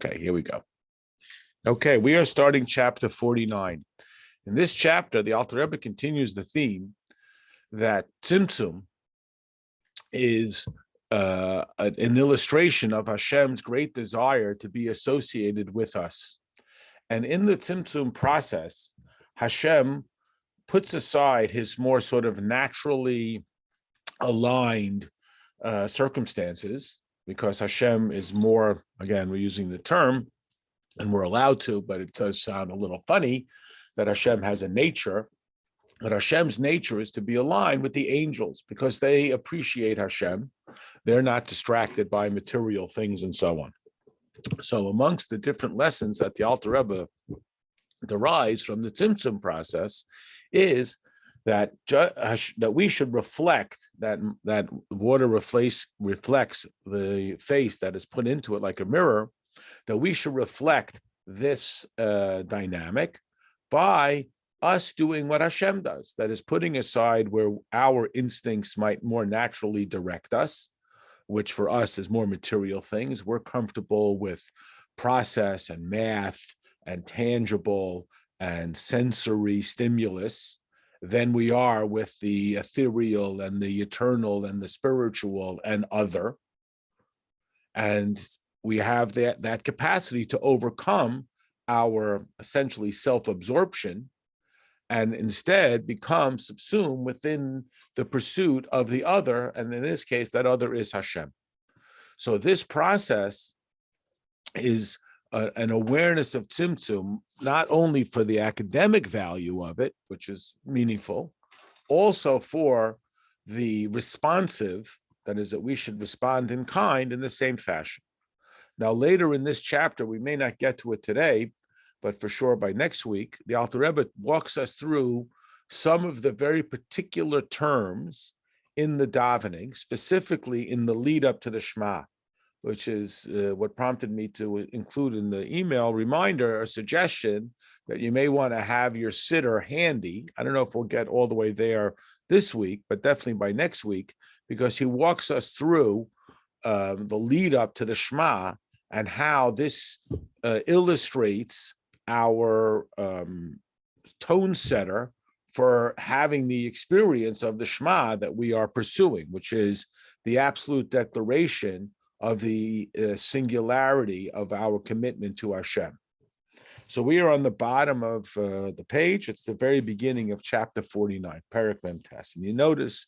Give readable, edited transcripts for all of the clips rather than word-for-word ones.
Okay, here we go. Okay, we are starting chapter 49. In this chapter, the Alter Rebbe continues the theme that Tzimtzum is an illustration of Hashem's great desire to be associated with us. And in the Tzimtzum process, Hashem puts aside his more sort of naturally aligned circumstances, because Hashem is more, again, we're using the term, and we're allowed to, but it does sound a little funny that Hashem has a nature. But Hashem's nature is to be aligned with the angels because they appreciate Hashem. They're not distracted by material things and so on. So amongst the different lessons that the Alter Rebbe derives from the Tzimtzum process is that we should reflect that water reflects the face that is put into it like a mirror, that we should reflect this dynamic by us doing what Hashem does, that is putting aside where our instincts might more naturally direct us, which for us is more material things. We're comfortable with process and math and tangible and sensory stimulus than we are with the ethereal and the eternal and the spiritual and other. And we have that capacity to overcome our essentially self-absorption and instead become subsumed within the pursuit of the other. And in this case, that other is Hashem. So this process is an awareness of Tzimtzum, not only for the academic value of it, which is meaningful, also for the responsive, that is, that we should respond in kind in the same fashion. Now, later in this chapter, we may not get to it today, but for sure by next week, the Alter Rebbe walks us through some of the very particular terms in the davening, specifically in the lead up to the Shema, which is what prompted me to include in the email reminder, a suggestion that you may want to have your sitter handy. I don't know if we'll get all the way there this week, but definitely by next week, because he walks us through the lead up to the Shema and how this illustrates our tone setter for having the experience of the Shema that we are pursuing, which is the absolute declaration of the singularity of our commitment to Hashem. So we are on the bottom of the page. It's the very beginning of chapter 49, Perek Mem Tes. And you notice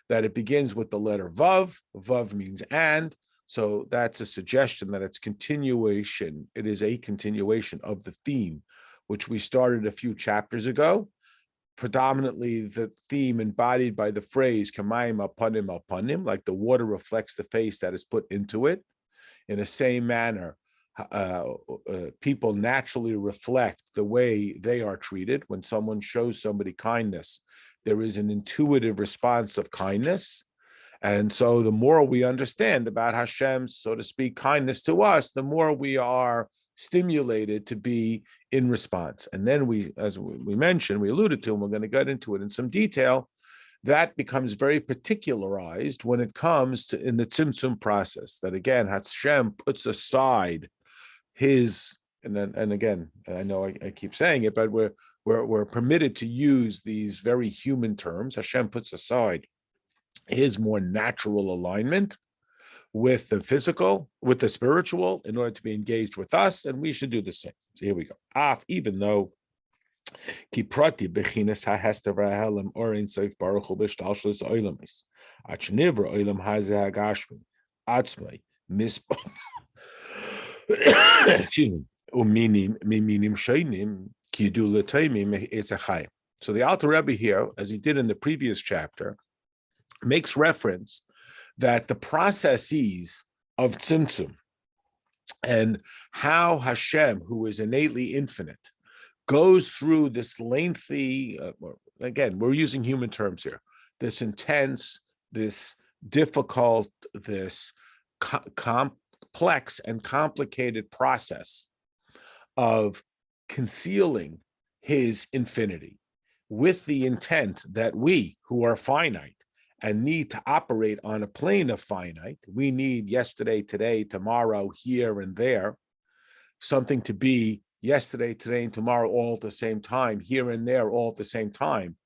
that it begins with the letter Vav. Vav means and. So that's a suggestion that it's continuation. It is a continuation of the theme, which we started a few chapters ago. Predominantly the theme embodied by the phrase Kamayim Apanim Apanim, like the water reflects the face that is put into it. In the same manner, people naturally reflect the way they are treated. When someone shows somebody kindness, there is an intuitive response of kindness. And so the more we understand about Hashem's, so to speak, kindness to us, the more we are stimulated to be in response. And then we, as we mentioned, we alluded to, and we're going to get into it in some detail, that becomes very particularized when it comes to in the Tzimtzum process, that again, Hashem puts aside his, and again, I know I keep saying it, but we're permitted to use these very human terms. Hashem puts aside his more natural alignment with the physical, with the spiritual, in order to be engaged with us, and we should do the same. So here we go. Even though Kiprati bechinas hahester v'ahelem orein soif baruch hu b'shtalshus oilamis achnivra oilam hazeh hagashmi atzmai mispa excuse me uminim miminim sheinim kidu l'toimim etzachayim. So the Alter Rebbe here, as he did in the previous chapter, makes reference that the processes of Tzimtzum and how Hashem, who is innately infinite, goes through this lengthy, again, we're using human terms here, this intense, this difficult, this complex and complicated process of concealing his infinity with the intent that we, who are finite, and need to operate on a plane of finite. We need yesterday, today, tomorrow, here and there. something to be yesterday, today, and tomorrow all at the same time, here and there all at the same time.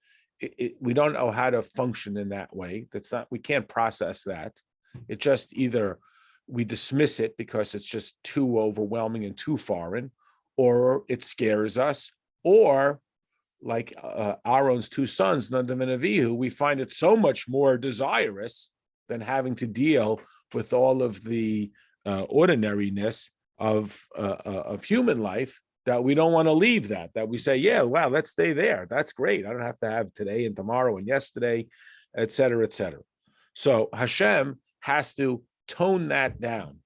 We don't know how to function in that way. We can't process that. It just either we dismiss it because it's just too overwhelming and too foreign, or it scares us, or like Aaron's two sons, Nadav and Avihu, we find it so much more desirous than having to deal with all of the ordinariness of human life, that we don't want to leave that we say, yeah, wow, let's stay there. That's great. I don't have to have today and tomorrow and yesterday, et cetera, et cetera. So Hashem has to tone that down.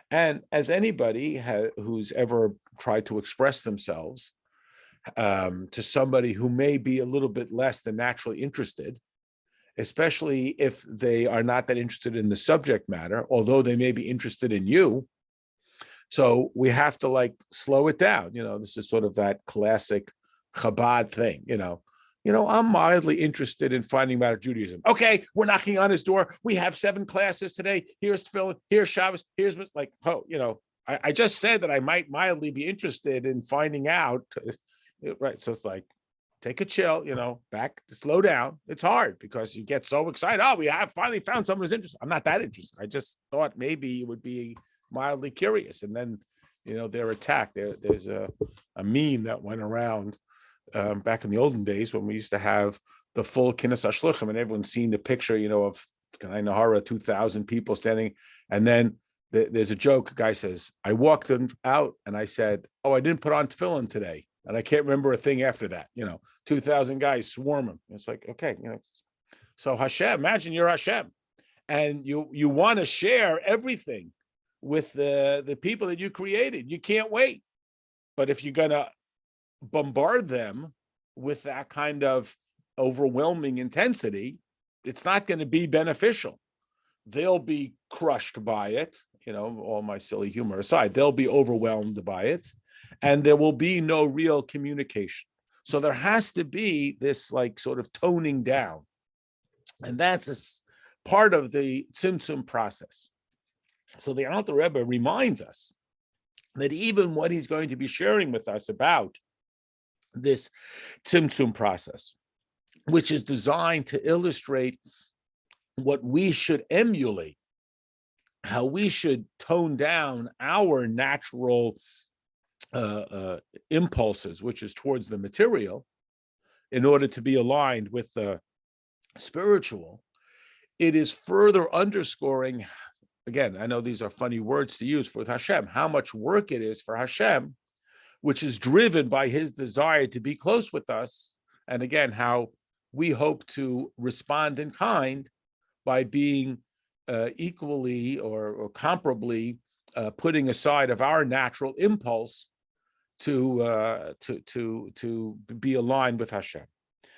And as anybody who's ever tried to express themselves to somebody who may be a little bit less than naturally interested, especially if they are not that interested in the subject matter, although they may be interested in you. So we have to like slow it down. This is sort of that classic Chabad thing, I'm mildly interested in finding out about Judaism. Okay, we're knocking on his door. We have 7 classes today. Here's Tefillin, here's Shabbos, here's like, I just said that I might mildly be interested in finding out, right? So it's like, take a chill, back to slow down. It's hard because you get so excited. Oh, we have finally found someone who's interested. I'm not that interested. I just thought maybe you would be mildly curious. And then, they're attacked. There's a meme that went around back in the olden days when we used to have the full Kinnis HaShluchim, and everyone's seen the picture, of Kanai Nahara, 2,000 people standing. And then there's a joke. A guy says, I walked them out and I said, oh, I didn't put on tefillin today. And I can't remember a thing after that, 2,000 guys swarming. It's like, okay, so Hashem, imagine you're Hashem and you want to share everything with the people that you created. You can't wait. But if you're going to bombard them with that kind of overwhelming intensity, it's not going to be beneficial. They'll be crushed by it, all my silly humor aside, they'll be overwhelmed by it, and there will be no real communication. So there has to be this like sort of toning down. And that's a part of the Tzimtzum process. So the Alter Rebbe reminds us that even what he's going to be sharing with us about this Tzimtzum process, which is designed to illustrate what we should emulate, how we should tone down our natural impulses, which is towards the material, in order to be aligned with the spiritual. It is further underscoring, again, I know these are funny words to use for Hashem, how much work it is for Hashem, which is driven by his desire to be close with us. And again, how we hope to respond in kind by being equally or comparably putting aside of our natural impulse to be aligned with Hashem.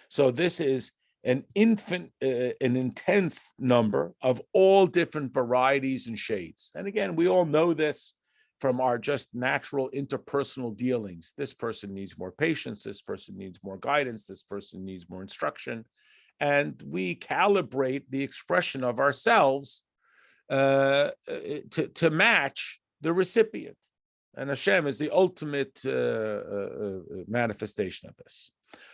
So this is an intense number of all different varieties and shades. And again, we all know this from our just natural interpersonal dealings. This person needs more patience. This person needs more guidance. This person needs more instruction. And we calibrate the expression of ourselves to match the recipient. And Hashem is the ultimate manifestation of this.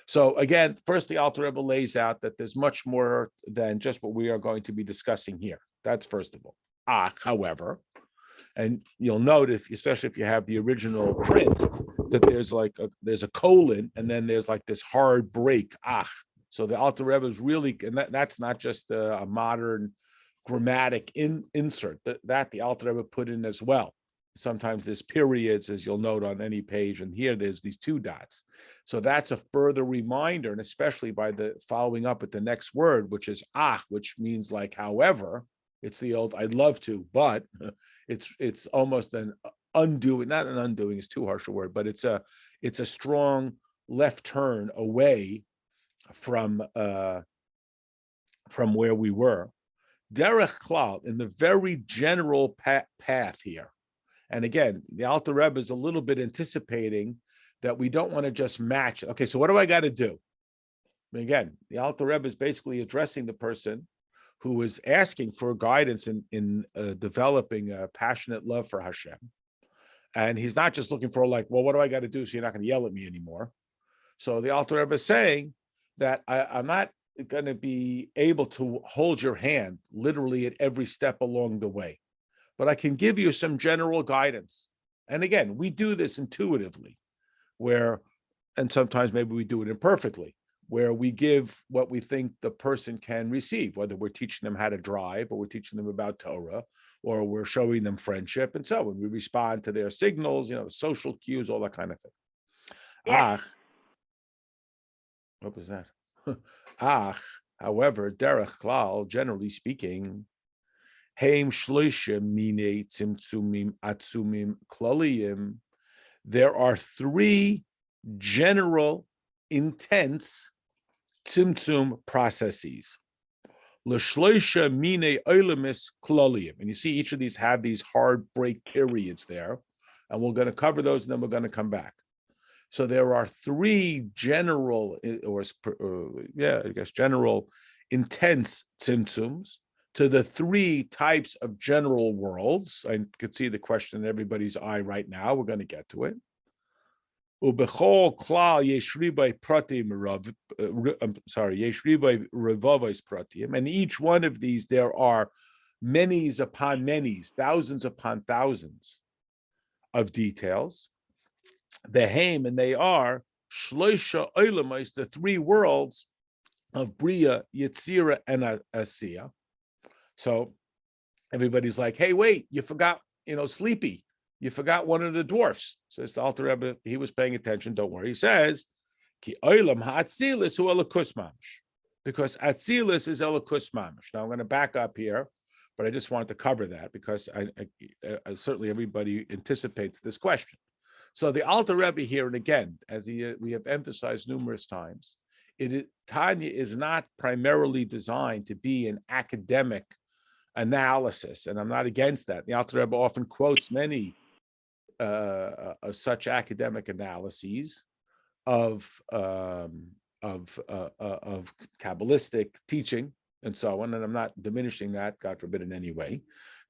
So again, first the Alter Rebbe lays out that there's much more than just what we are going to be discussing here. That's first of all. However, and you'll note, especially if you have the original print, that there's a colon and then there's like this hard break. So the Alter Rebbe is really, and that's not just a modern grammatic insert. That the Alter Rebbe put in as well. Sometimes there's periods, as you'll note on any page, and here there's these 2 dots. So that's a further reminder, and especially by the following up with the next word, which is which means like however. It's the old I'd love to, but it's almost an undoing. Not an undoing is too harsh a word, but it's a strong left turn away from where we were. Derech klal, in the very general path here. And again, the Alter Rebbe is a little bit anticipating that we don't want to just match. Okay, so what do I got to do? And again, the Alter Rebbe is basically addressing the person who is asking for guidance in developing a passionate love for Hashem. And he's not just looking for like, well, what do I got to do so you're not going to yell at me anymore? So the Alter Rebbe is saying that I'm not going to be able to hold your hand literally at every step along the way, but I can give you some general guidance. And again, we do this intuitively, and sometimes maybe we do it imperfectly, where we give what we think the person can receive, whether we're teaching them how to drive, or we're teaching them about Torah, or we're showing them friendship, and so on. We respond to their signals, social cues, all that kind of thing. Yes. What was that? However, derech klal, generally speaking, heim shloisha mine tzimtzumim atzumim klaliyim. There are three general, intense tzimtzum processes. L'shloisha mine oilemis klaliyim. And you see each of these have these hard break periods there. And we're going to cover those, and then we're going to come back. So there are three general, general intense tzimtzums to the three types of general worlds. I could see the question in everybody's eye right now. We're going to get to it. Ubechol klal yeshribai pratim yeshribai revavos pratim, and each one of these there are many's upon many's, thousands upon thousands of details. The Haim, and they are shloisha olamais, the three worlds of Bria, Yitzira, and Asiya. So everybody's like, hey, wait, you forgot, Sleepy. You forgot one of the dwarfs. Says the Alter Rebbe, he was paying attention, don't worry. He says, Ki olam ha'atzilis hu elokus mamish. Because Atzilis is elokus mamish. Now I'm going to back up here, but I just wanted to cover that because I certainly everybody anticipates this question. So the Alter Rebbe here, and again, as we have emphasized numerous times, Tanya is not primarily designed to be an academic analysis, and I'm not against that. The Alter Rebbe often quotes many such academic analyses of Kabbalistic teaching and so on, and I'm not diminishing that, God forbid, in any way.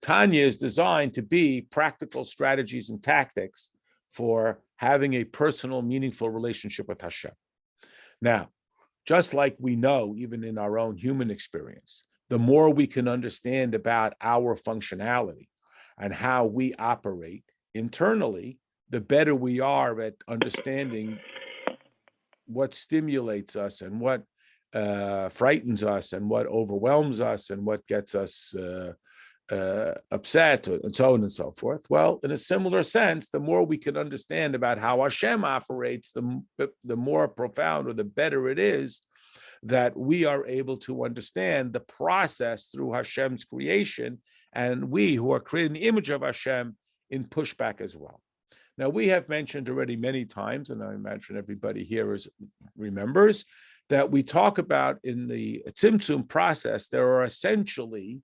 Tanya is designed to be practical strategies and tactics for having a personal, meaningful relationship with Hashem. Now, just like we know, even in our own human experience, the more we can understand about our functionality and how we operate internally, the better we are at understanding what stimulates us and what frightens us and what overwhelms us and what gets us upset, and so on and so forth. Well, in a similar sense, the more we can understand about how Hashem operates, the more profound or the better it is that we are able to understand the process through Hashem's creation, and we who are created in the image of Hashem in pushback as well. Now, we have mentioned already many times, and I imagine everybody here remembers, that we talk about in the Tzimtzum process, there are essentially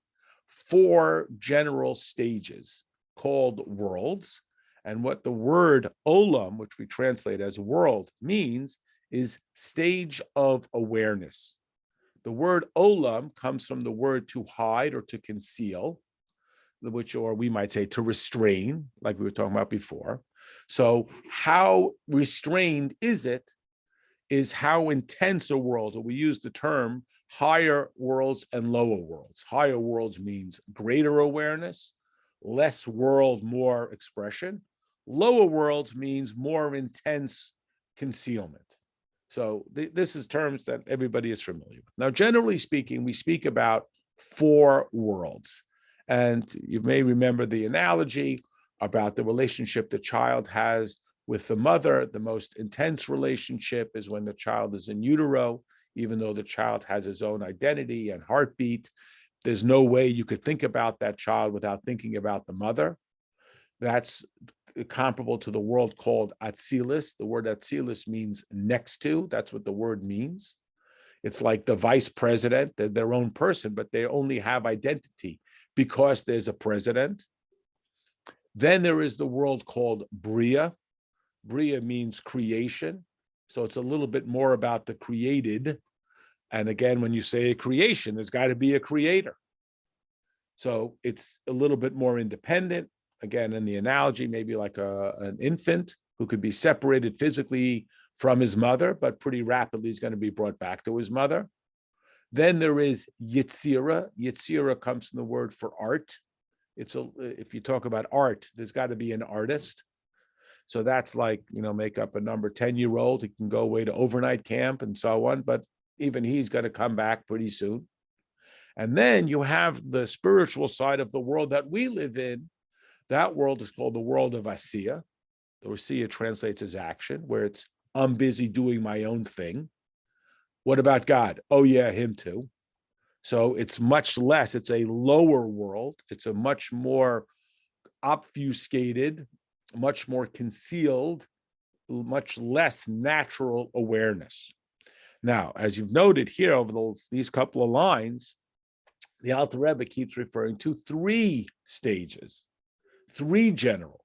four general stages called worlds. And what the word olam, which we translate as world, means is stage of awareness. The word olam comes from the word to hide or to conceal, or we might say to restrain, like we were talking about before. So how restrained is it, is how intense a world, or we use the term higher worlds and lower worlds. Higher worlds means greater awareness, less world, more expression. Lower worlds means more intense concealment. So this is terms that everybody is familiar with. Now, generally speaking, we speak about four worlds. And you may remember the analogy about the relationship the child has with the mother. The most intense relationship is when the child is in utero, even though the child has his own identity and heartbeat. There's no way you could think about that child without thinking about the mother. That's comparable to the world called Atzilis. The word Atzilis means next to. That's what the word means. It's like the vice president. They're their own person, but they only have identity because there's a president. Then there is the world called Bria. Bria means creation. So it's a little bit more about the created. And again, when you say a creation, there's got to be a creator. So it's a little bit more independent. again, in the analogy, maybe like an infant who could be separated physically from his mother, but pretty rapidly is going to be brought back to his mother. Then there is Yitzira. Yitzira comes from the word for art. If you talk about art, there's got to be an artist. So that's like, make up a number, 10-year-old. He can go away to overnight camp and so on, but even he's going to come back pretty soon. And then you have the spiritual side of the world that we live in. That world is called the world of Asiya. The Asiya translates as action, where it's, I'm busy doing my own thing. What about God? Oh yeah, him too. So it's much less, it's a lower world. It's a much more obfuscated, much more concealed, much less natural awareness. Now, as you've noted here over these couple of lines, the Alter Rebbe keeps referring to 3 stages, 3 general.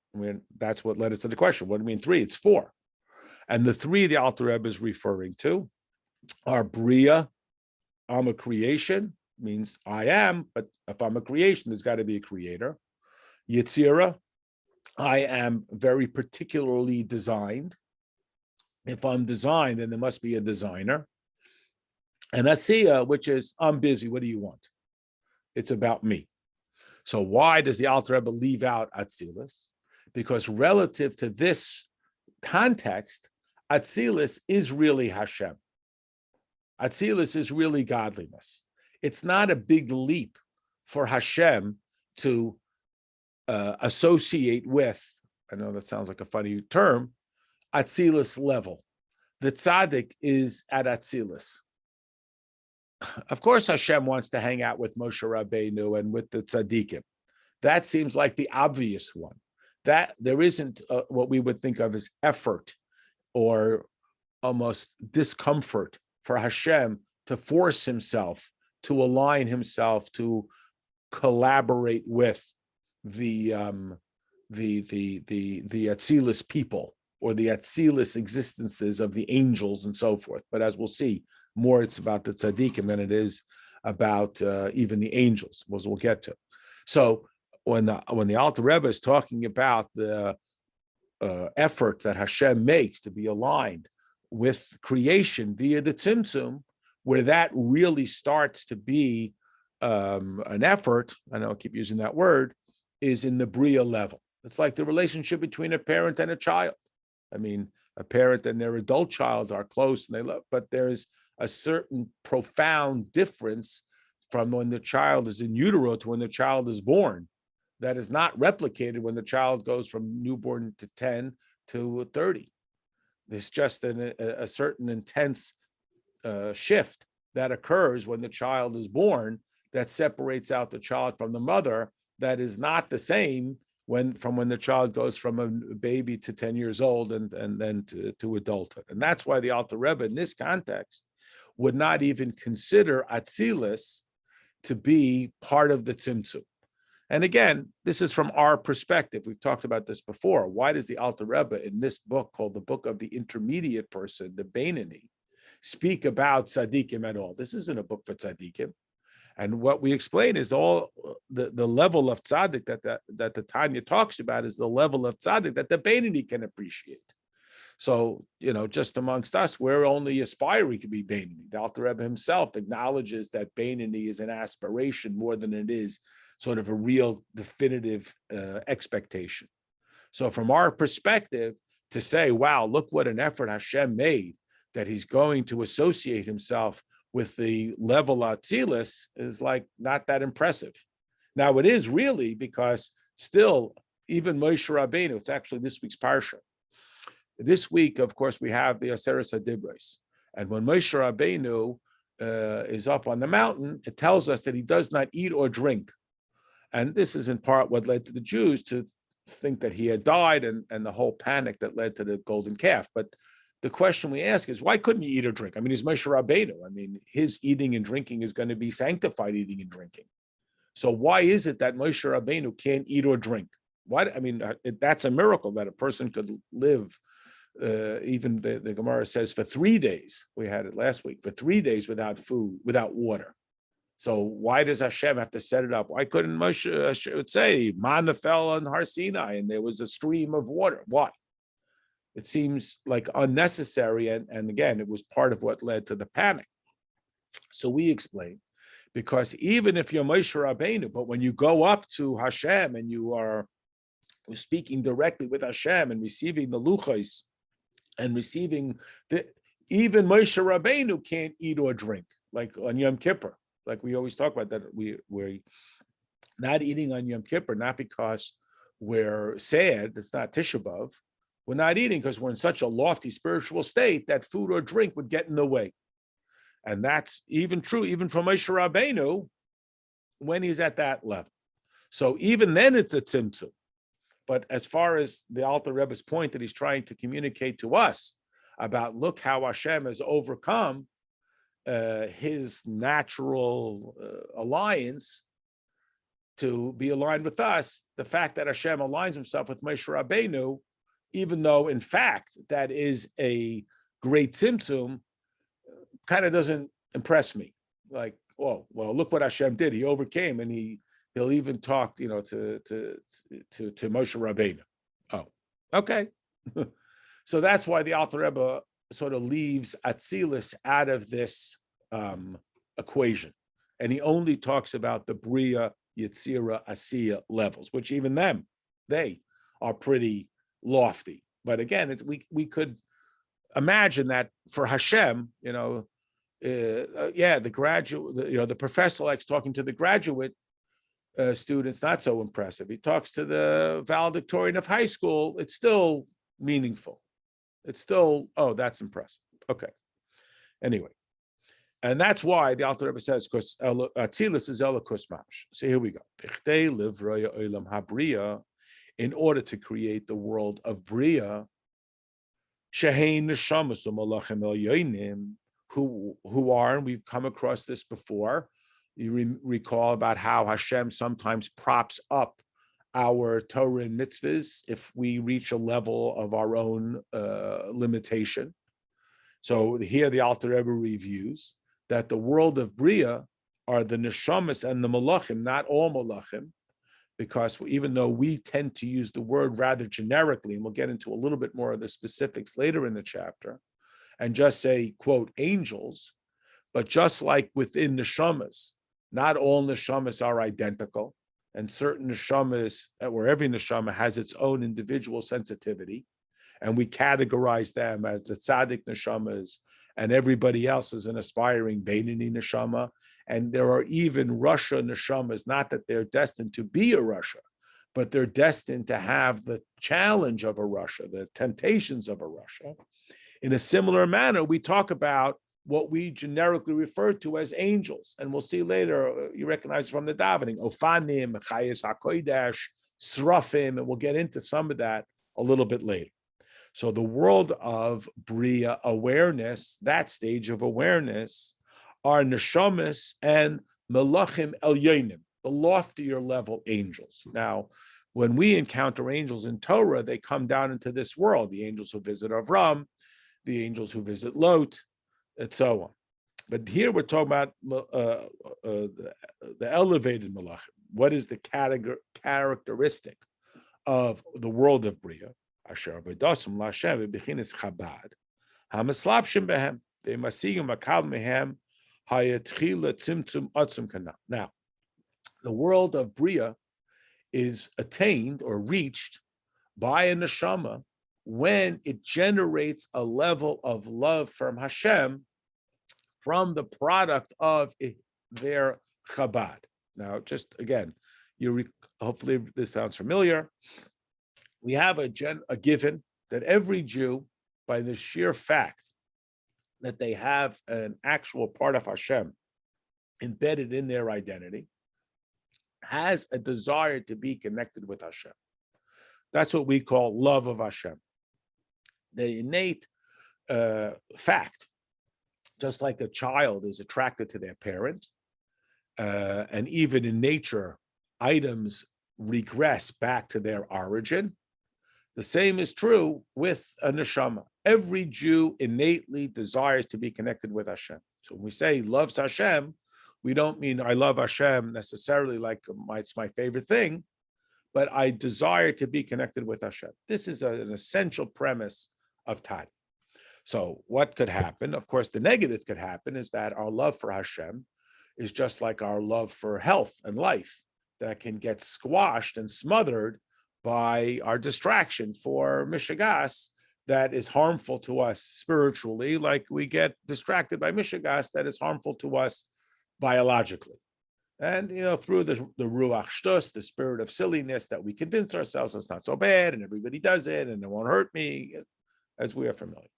That's what led us to the question. What do you mean 3? It's 4. And the 3 the Alter Rebbe is referring to are Bria, I'm a creation, means I am, but if I'm a creation, there's got to be a creator. Yitzira, I am very particularly designed. If I'm designed, then there must be a designer. And Asiya, which is, I'm busy, what do you want? It's about me. So why does the Alter Rebbe leave out Atzilus? Because relative to this context, Atzilus is really Hashem. Atzilus is really godliness. It's not a big leap for Hashem to associate with, I know that sounds like a funny term, Atzilus level. The tzaddik is at Atzilus. Of course, Hashem wants to hang out with Moshe Rabbeinu and with the tzaddikim. That seems like the obvious one. That there isn't what we would think of as effort or almost discomfort for Hashem to force himself, to align himself, to collaborate with the Atzilus people or the Atzilus existences of the angels and so forth. But as we'll see, more it's about the tzaddikim than it is about even the angels, as we'll get to. So when the Alter Rebbe is talking about the effort that Hashem makes to be aligned with creation via the tzimtzum, where that really starts to be an effort, I know I keep using that word, is in the Bria level. It's like the relationship between a parent and a child. I mean, a parent and their adult child are close and they love, but there's a certain profound difference from when the child is in utero to when the child is born that is not replicated when the child goes from newborn to 10 to 30. There's just a certain intense shift that occurs when the child is born that separates out the child from the mother that is not the same when the child goes from a baby to 10 years old and then to adulthood. And that's why the Alter Rebbe in this context would not even consider Atzilus to be part of the Tzimtzum. And again, this is from our perspective. We've talked about this before. Why does the Alter Rebbe in this book called the Book of the Intermediate Person, the Beinoni, speak about tzaddikim at all? This isn't a book for tzaddikim. And what we explain is all the level of tzaddik that the Tanya talks about is the level of tzaddik that the Beinoni can appreciate. So, just amongst us, we're only aspiring to be Beinoni. The Alter Rebbe himself acknowledges that Beinoni is an aspiration more than it is sort of a real definitive expectation. So from our perspective, to say, wow, look what an effort Hashem made, that he's going to associate himself with the level of Atzilus is like not that impressive. Now it is really, because still, even Moshe Rabbeinu, it's actually this week's parsha. This week, of course, we have the Aseres HaDibros. And when Moshe Rabbeinu is up on the mountain, it tells us that he does not eat or drink. And this is in part what led to the Jews to think that he had died and the whole panic that led to the golden calf. But the question we ask is, why couldn't he eat or drink? I mean, he's Moshe Rabbeinu. I mean, his eating and drinking is going to be sanctified eating and drinking. So why is it that Moshe Rabbeinu can't eat or drink? Why? I mean, that's a miracle that a person could live. Even the Gemara says for 3 days. We had it last week, for 3 days without food, without water. So why does Hashem have to set it up? Why couldn't Moshe say, manna fell on Har Sinai and there was a stream of water? Why? It seems like unnecessary. And again, it was part of what led to the panic. So we explain, because even if you're Moshe Rabbeinu, but when you go up to Hashem and you are speaking directly with Hashem and receiving the luchos and receiving even Moshe Rabbeinu can't eat or drink, like on Yom Kippur. Like we always talk about that, we're not eating on Yom Kippur, not because we're sad, it's not Tisha B'Av. We're not eating because we're in such a lofty spiritual state that food or drink would get in the way. And that's even true, even for Moshe Rabbeinu, when he's at that level. So even then it's a tzimtzum. But as far as the Alter Rebbe's point that he's trying to communicate to us about, look how Hashem has overcome his natural alliance to be aligned with us, the fact that Hashem aligns himself with Moshe Rabbeinu, even though in fact that is a great tzimtzum, kind of doesn't impress me. Like, oh, well, look what Hashem did. He overcame, and he'll even talk, to Moshe Rabbeinu. Oh, okay. So that's why the Alter Rebbe sort of leaves Atzilus out of this equation. And he only talks about the Bria, Yitzira, Asiya levels, which even them, they are pretty lofty. But again, we could imagine that for Hashem, the graduate, the professor likes talking to the graduate students, not so impressive. He talks to the valedictorian of high school, it's still meaningful. It's still, oh, that's impressive. Okay. Anyway, and that's why the Alter Rebbe says, because Atzilus is Elokus Mamash. So here we go. In order to create the world of Bria, Shehein Neshamas U'Malachim Elyonim, who are, and we've come across this before. You recall about how Hashem sometimes props up our Torah and mitzvahs if we reach a level of our own limitation. So here the Alter Rebbe reviews that the world of Bria are the neshamas and the malachim, not all malachim, because even though we tend to use the word rather generically, and we'll get into a little bit more of the specifics later in the chapter, and just say, quote, angels, but just like within neshamas, not all neshamas are identical. And certain neshamas, where every neshama has its own individual sensitivity, and we categorize them as the tzaddik neshamas, and everybody else is an aspiring Beinoni neshama. And there are even Rasha neshamas, not that they're destined to be a Rasha, but they're destined to have the challenge of a Rasha, the temptations of a Rasha. In a similar manner, we talk about what we generically refer to as angels. And we'll see later, you recognize from the davening, Ofanim, Chayes HaKodesh, Srafim, and we'll get into some of that a little bit later. So the world of Bria awareness, that stage of awareness, are Neshamas and Melachim Elyonim, the loftier level angels. Now, when we encounter angels in Torah, they come down into this world, the angels who visit Avram, the angels who visit Lot, and so on. But here we're talking about the elevated malachim. What is the characteristic of the world of Bria? Asher v'dasum l'Hashem v'bechinas Chabad hamaslapshim behem v'masigim makal mehem hayatchila tzimtzum atzum kana. Now, the world of Bria is attained or reached by a neshama when it generates a level of love from Hashem from the product of their Chabad. Now, just again, hopefully this sounds familiar. We have a given that every Jew, by the sheer fact that they have an actual part of Hashem embedded in their identity, has a desire to be connected with Hashem. That's what we call love of Hashem. The innate fact, just like a child is attracted to their parent, and even in nature, items regress back to their origin. The same is true with a neshama. Every Jew innately desires to be connected with Hashem. So when we say he loves Hashem, we don't mean I love Hashem necessarily like it's my favorite thing, but I desire to be connected with Hashem. This is an essential premise of Tanya. So what could happen? Of course, the negative could happen is that our love for Hashem is just like our love for health and life, that can get squashed and smothered by our distraction for mishigas that is harmful to us spiritually, like we get distracted by mishigas that is harmful to us biologically. And, through the ruach shtus, the spirit of silliness, that we convince ourselves it's not so bad and everybody does it and it won't hurt me, as we are familiar.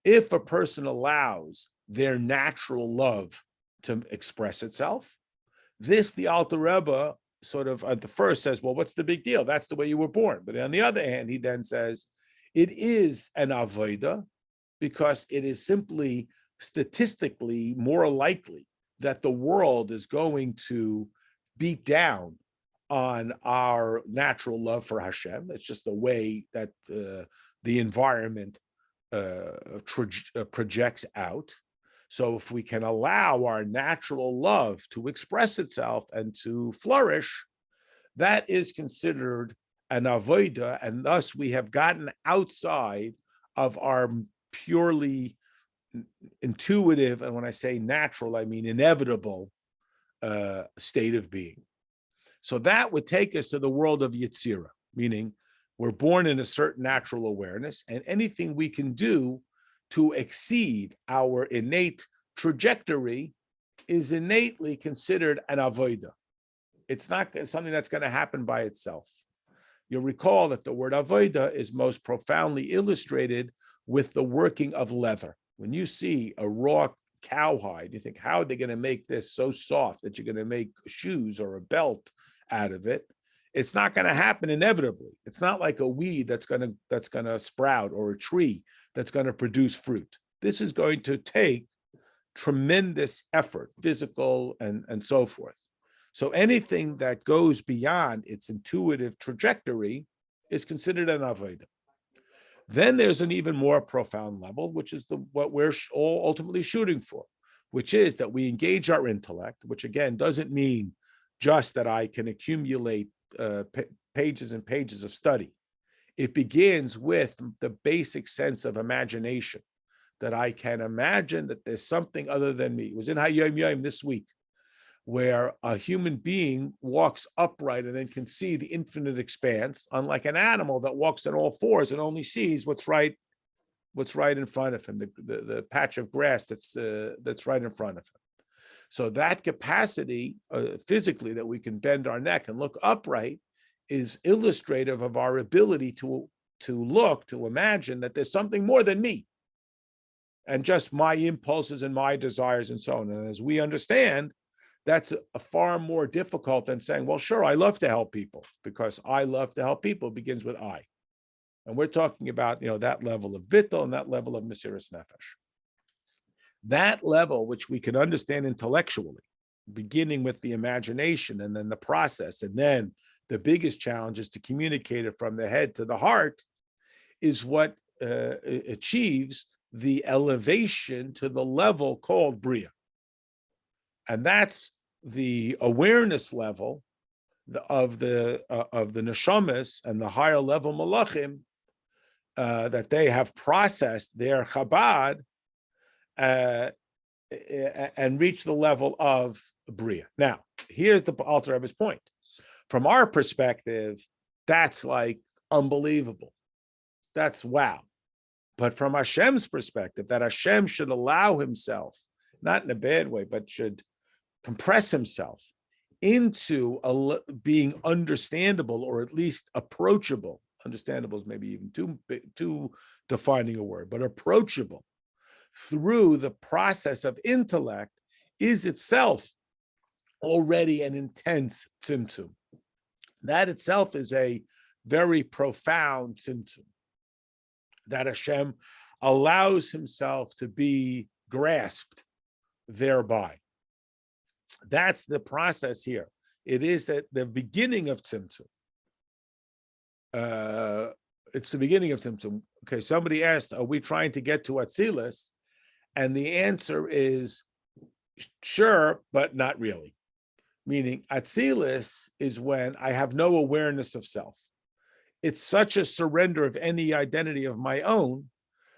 If a person allows their natural love to express itself, the Alter Rebbe sort of at the first says, well, what's the big deal? That's the way you were born. But on the other hand, he then says, it is an avodah because it is simply statistically more likely that the world is going to beat down on our natural love for Hashem. It's just the way that the environment projects out. So if we can allow our natural love to express itself and to flourish, that is considered an avodah, and thus we have gotten outside of our purely intuitive, and when I say natural, I mean inevitable state of being. So that would take us to the world of Yitzira, meaning we're born in a certain natural awareness, and anything we can do to exceed our innate trajectory is innately considered an avodah. It's not something that's going to happen by itself. You'll recall that the word avodah is most profoundly illustrated with the working of leather. When you see a raw cowhide, you think, how are they going to make this so soft that you're going to make shoes or a belt out of it? It's not going to happen inevitably. It's not like a weed that's going to sprout, or a tree that's going to produce fruit. This is going to take tremendous effort, physical and so forth. So anything that goes beyond its intuitive trajectory is considered an avodah. Then there's an even more profound level, which is what we're all ultimately shooting for, which is that we engage our intellect, which again doesn't mean just that I can accumulate pages and pages of study. It begins with the basic sense of imagination, that I can imagine that there's something other than me. It was in Hayom Yom this week, where a human being walks upright and then can see the infinite expanse, unlike an animal that walks on all fours and only sees what's right in front of him, the patch of grass that's right in front of him. So that capacity physically that we can bend our neck and look upright is illustrative of our ability to imagine that there's something more than me and just my impulses and my desires and so on. And as we understand, that's a far more difficult than saying, well, sure, I love to help people, because I love to help people begins with I. And we're talking about, that level of bittul and that level of mesiras nefesh. That level, which we can understand intellectually, beginning with the imagination and then the process, and then the biggest challenge is to communicate it from the head to the heart, is what achieves the elevation to the level called Bria. And that's the awareness level of the neshamas and the higher level malachim that they have processed their Chabad and reached the level of Bria. Now, here's the Alter Rebbe's point. From our perspective, that's like unbelievable. That's wow. But from Hashem's perspective, that Hashem should allow himself, not in a bad way, but should compress himself into being understandable, or at least approachable. Understandable is maybe even too defining a word, but approachable through the process of intellect is itself already an intense tzimtzum. That itself is a very profound tzimtzum, that Hashem allows himself to be grasped thereby. That's the process here. It is at the beginning of tzimtzum. It's the beginning of tzimtzum. Okay, somebody asked, are we trying to get to Atzilus? And the answer is, Sure, but not really. Meaning, Atzilus is when I have no awareness of self. It's such a surrender of any identity of my own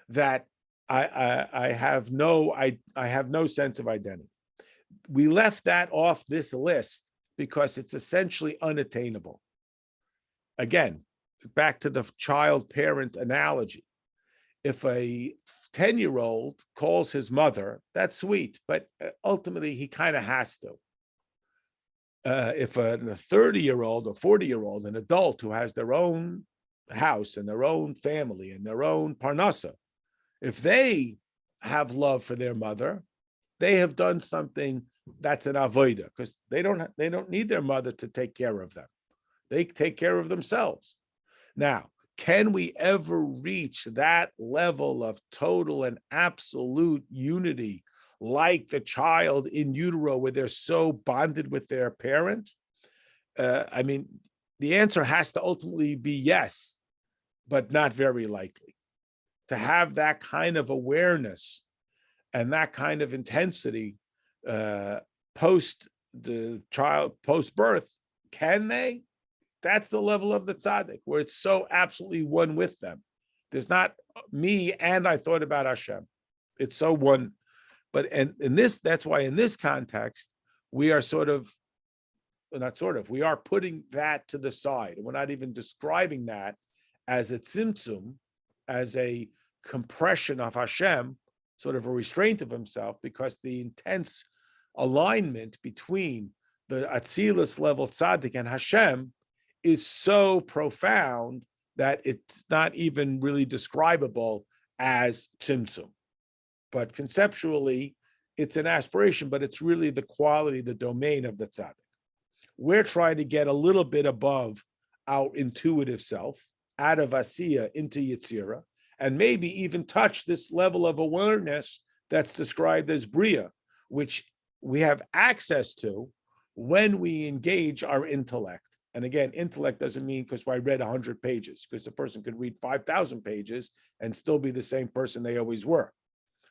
that I have no sense of identity. We left that off this list because it's essentially unattainable. Again, back to the child-parent analogy. If a 10-year-old calls his mother, that's sweet, but ultimately he kind of has to. If a 30-year-old or 40-year-old, an adult who has their own house and their own family and their own parnasa, if they have love for their mother, they have done something that's an avodah, because they don't need their mother to take care of them. They take care of themselves. Now, can we ever reach that level of total and absolute unity like the child in utero where they're so bonded with their parent? I mean, the answer has to ultimately be yes, but not very likely. To have that kind of awareness and that kind of intensity post birth, can they? That's the level of the tzaddik, where it's so absolutely one with them. There's not me and I thought about Hashem. It's so one. But that's why in this context, we are we are putting that to the side. We're not even describing that as a tzimtzum, as a compression of Hashem, sort of a restraint of himself, because the intense alignment between the Atzilus level tzaddik and Hashem is so profound that it's not even really describable as tzimtzum. But conceptually, it's an aspiration, but it's really the quality, the domain of the tzaddik. We're trying to get a little bit above our intuitive self, out of Asiya into Yitzira, and maybe even touch this level of awareness that's described as Bria, which we have access to when we engage our intellect. And again, intellect doesn't mean because I read 100 pages, because the person could read 5,000 pages and still be the same person they always were.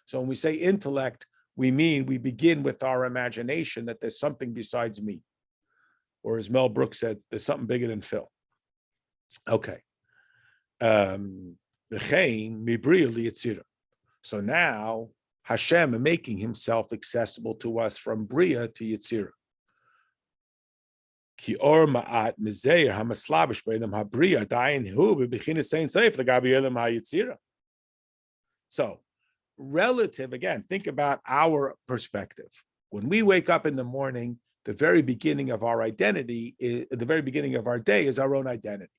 So when we say intellect, we mean we begin with our imagination that there's something besides me. Or as Mel Brooks said, there's something bigger than Phil. Okay. So now Hashem is making himself accessible to us from Bria to Yitzira. So relative, again, think about our perspective. When we wake up in the morning, the very beginning of our identity, the very beginning of our day is our own identity.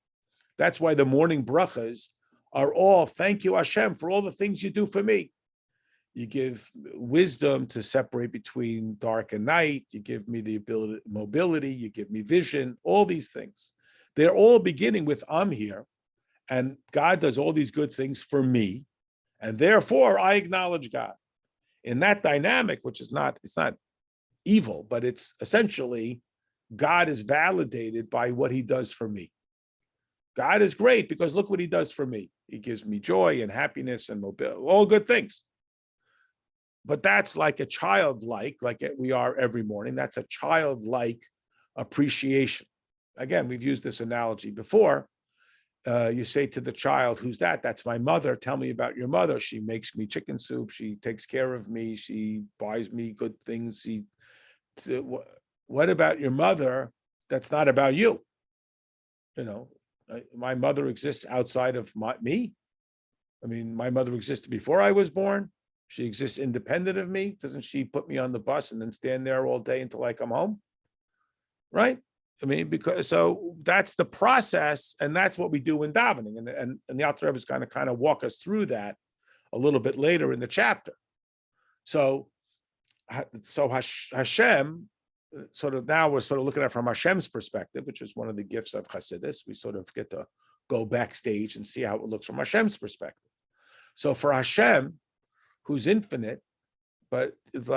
That's why the morning brachas are all, thank you, Hashem, for all the things you do for me. You give wisdom to separate between dark and night. You give me the ability, mobility. You give me vision, all these things. They're all beginning with, I'm here, and God does all these good things for me, and therefore I acknowledge God. In that dynamic, which is it's not evil, but it's essentially God is validated by what he does for me. God is great because look what he does for me. He gives me joy and happiness and mobility, all good things. But that's like a childlike, like we are every morning. That's a childlike appreciation. Again, we've used this analogy before. You say to the child, who's that? That's my mother. Tell me about your mother. She makes me chicken soup. She takes care of me. She buys me good things. What about your mother that's not about you? You know, my mother exists outside of me. I mean, my mother existed before I was born. She exists independent of me. Doesn't she put me on the bus and then stand there all day until I come home? Right? I mean, so that's the process, and that's what we do in davening. And the Alter Rebbe is going to kind of walk us through that a little bit later in the chapter. So Hashem, sort of now we're sort of looking at it from Hashem's perspective, which is one of the gifts of Chassidus. We sort of get to go backstage and see how it looks from Hashem's perspective. So for Hashem, who's infinite, but it's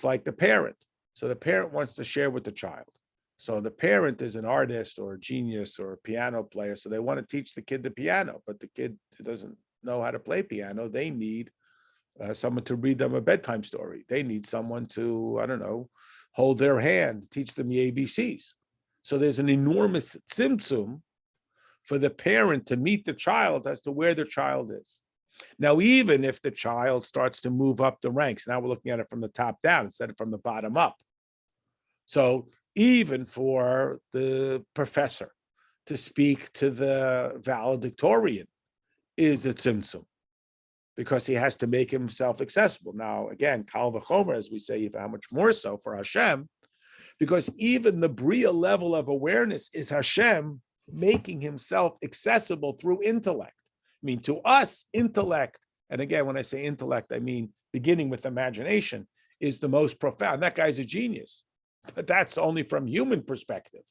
like the parent. So the parent wants to share with the child. So the parent is an artist or a genius or a piano player. So they want to teach the kid the piano, but the kid doesn't know how to play piano. They need someone to read them a bedtime story. They need someone to, I don't know, hold their hand, teach them the ABCs. So there's an enormous tzimtzum for the parent to meet the child as to where the child is. Now, even if the child starts to move up the ranks, now we're looking at it from the top down instead of from the bottom up. So even for the professor to speak to the valedictorian is a tzimtzum, because he has to make himself accessible. Now, again, kal v'chomer, as we say, how much more so for Hashem, because even the Bria level of awareness is Hashem making himself accessible through intellect. I mean, to us, intellect, and again, when I say intellect, I mean beginning with imagination, is the most profound. That guy's a genius, but that's only from human perspective.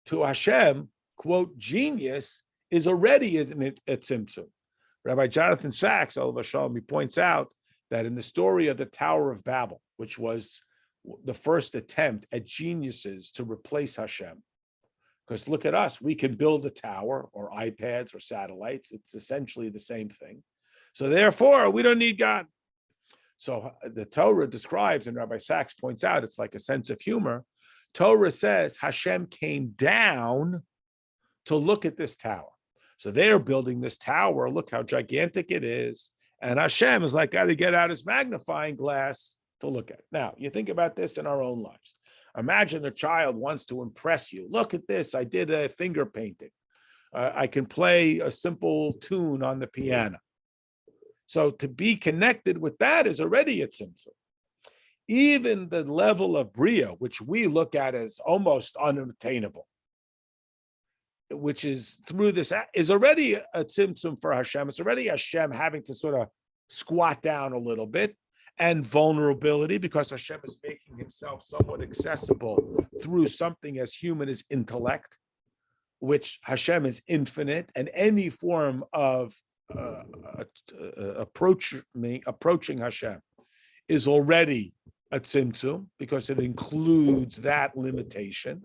To Hashem, quote, genius is already a tzimtzum. Rabbi Jonathan Sachs, Olav Shalom, he points out that in the story of the Tower of Babel, which was the first attempt at geniuses to replace Hashem, because look at us, we can build a tower or iPads or satellites. It's essentially the same thing. So therefore, we don't need God. So the Torah describes, and Rabbi Sachs points out, it's like a sense of humor. Torah says Hashem came down to look at this tower. So they're building this tower. Look how gigantic it is. And Hashem is like, got to get out his magnifying glass to look at it. Now, you think about this in our own lives. Imagine a child wants to impress you. Look at this. I did a finger painting. I can play a simple tune on the piano. So to be connected with that is already a tzimtzum. Even the level of Bria, which we look at as almost unattainable, which is through this, is already a tzimtzum for Hashem. It's already Hashem having to sort of squat down a little bit, and vulnerability, because Hashem is making himself somewhat accessible through something as human as intellect, which Hashem is infinite, and any form of approaching Hashem is already a tzimtzum, because it includes that limitation.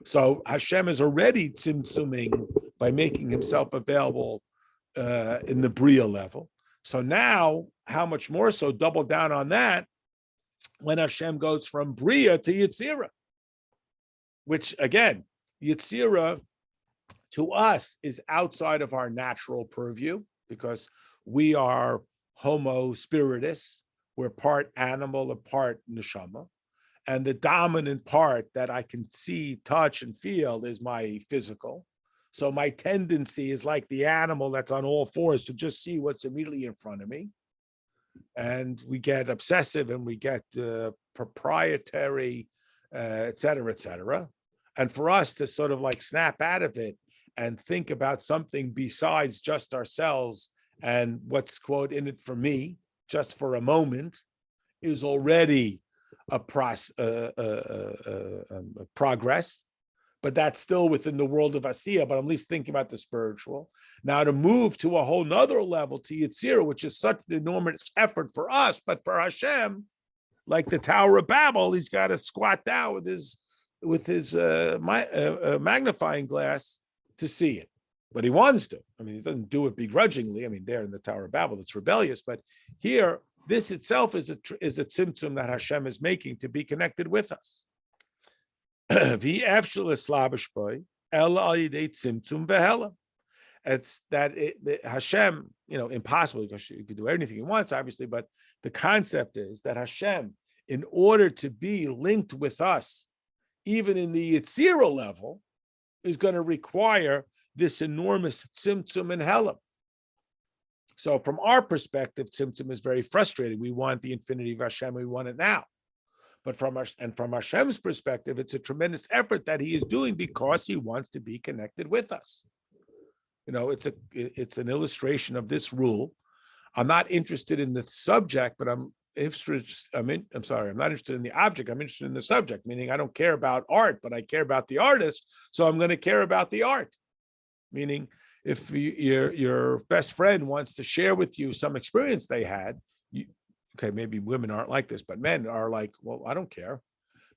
So Hashem is already tzimtzuming by making himself available in the Bria level. So now, how much more so double down on that when Hashem goes from Bria to Yitzira, which again, Yitzira to us is outside of our natural purview, because we are homo spiritus. We're part animal, a part neshama. And the dominant part that I can see, touch, and feel is my physical. So my tendency is like the animal that's on all fours to just see what's immediately in front of me. And we get obsessive and we get proprietary, et cetera, et cetera. And for us to sort of like snap out of it and think about something besides just ourselves and what's, quote, in it for me, just for a moment, is already a progress. But that's still within the world of Asiya, but I'm at least thinking about the spiritual. Now to move to a whole nother level, to Yitzira, which is such an enormous effort for us, but for Hashem, like the Tower of Babel, he's got to squat down with his magnifying glass to see it. But he wants to. I mean, he doesn't do it begrudgingly. I mean, there in the Tower of Babel, it's rebellious. But here, this itself is a tzimtzum that Hashem is making to be connected with us. It's that Hashem, impossible, because you can do anything he wants, obviously, but the concept is that Hashem, in order to be linked with us, even in the Yitzira level, is going to require this enormous tzimtzum and helam. So from our perspective, tzimtzum is very frustrating. We want the infinity of Hashem, we want it now. But from Hashem's perspective, it's a tremendous effort that he is doing because he wants to be connected with us. It's an illustration of this rule. I'm not interested in the subject, but I'm not interested in the object. I'm interested in the subject, meaning I don't care about art, but I care about the artist. So I'm going to care about the art. Meaning, if your best friend wants to share with you some experience they had, okay, maybe women aren't like this, but men are like, well, I don't care.